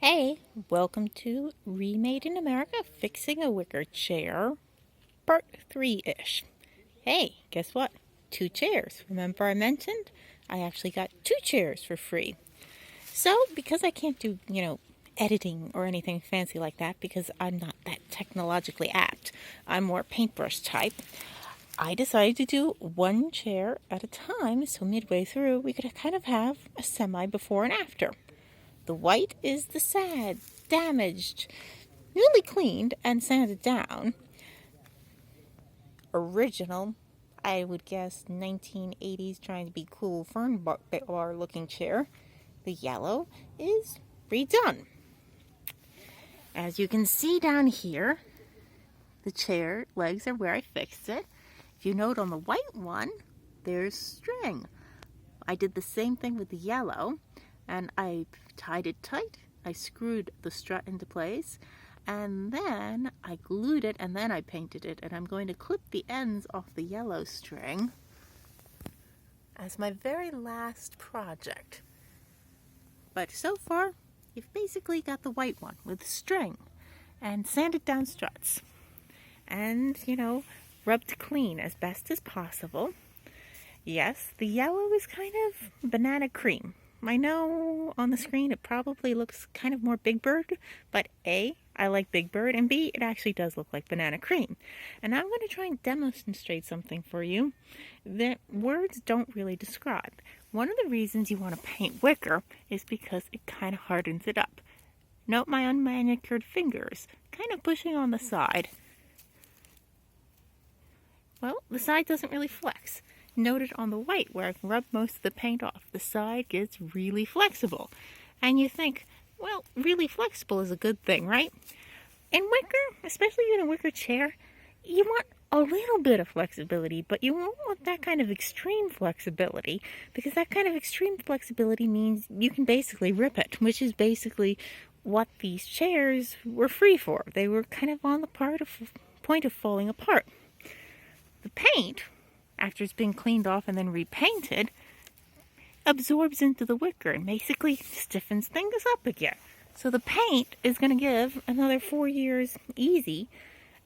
Hey, welcome to Remade in America Fixing a Wicker Chair, part 3-ish. Hey, guess what? 2 chairs. Remember I mentioned? I actually got 2 chairs for free. So, because I can't do, editing or anything fancy like that because I'm not that technologically apt, I'm more paintbrush type, I decided to do 1 chair at a time so midway through we could kind of have a semi before and after. The white is the sad, damaged, newly cleaned and sanded down. Original, I would guess 1980s trying to be cool fern bar looking chair. The yellow is redone. As you can see down here, the chair legs are where I fixed it. If you note on the white one, there's string. I did the same thing with the yellow, and I tied it tight. I screwed the strut into place, and then I glued it, and then I painted it, and I'm going to clip the ends off the yellow string as my very last project. But so far, you've basically got the white one with string and sanded down struts and, rubbed clean as best as possible. Yes, the yellow is kind of banana cream. I know on the screen it probably looks kind of more Big Bird, but A, I like Big Bird, and B, it actually does look like banana cream. And I'm going to try and demonstrate something for you that words don't really describe. One of the reasons you want to paint wicker is because it kind of hardens it up. Note my unmanicured fingers, kind of pushing on the side. Well, the side doesn't really flex. Note it on the white where I've rubbed most of the paint off. The side gets really flexible. And you think, well, really flexible is a good thing, right? In wicker, especially in a wicker chair, you want a little bit of flexibility, but you won't want that kind of extreme flexibility, because that kind of extreme flexibility means you can basically rip it, which is basically what these chairs were free for. They were kind of on the point of falling apart. The paint, after it's been cleaned off and then repainted, absorbs into the wicker and basically stiffens things up again. So the paint is going to give another 4 years easy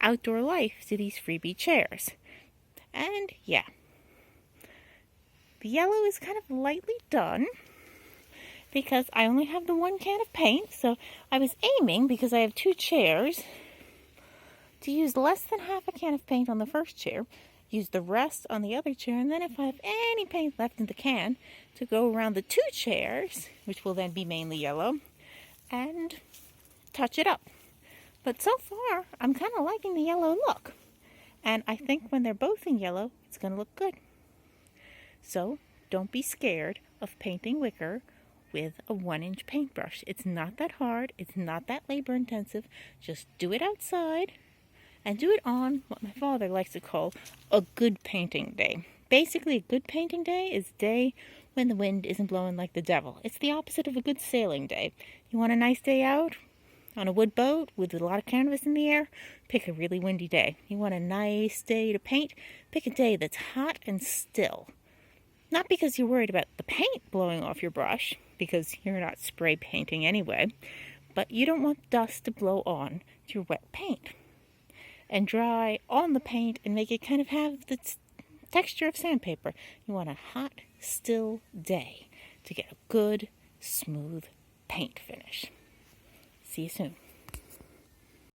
outdoor life to these freebie chairs. And yeah, the yellow is kind of lightly done because I only have the 1 can of paint. So I was aiming, because I have 2 chairs, to use less than half a can of paint on the first chair, use the rest on the other chair, and then if I have any paint left in the can, to go around the 2 chairs, which will then be mainly yellow, and touch it up. But so far, I'm kind of liking the yellow look. And I think when they're both in yellow, it's going to look good. So, don't be scared of painting wicker with a 1-inch paintbrush. It's not that hard. It's not that labor intensive. Just do it outside. And do it on what my father likes to call a good painting day. Basically, a good painting day is a day when the wind isn't blowing like the devil. It's the opposite of a good sailing day. You want a nice day out on a wood boat with a lot of canvas in the air? Pick a really windy day. You want a nice day to paint? Pick a day that's hot and still. Not because you're worried about the paint blowing off your brush, because you're not spray painting anyway, but you don't want dust to blow on to your wet paint and dry on the paint and make it kind of have the texture of sandpaper. You want a hot, still day to get a good, smooth paint finish. See you soon.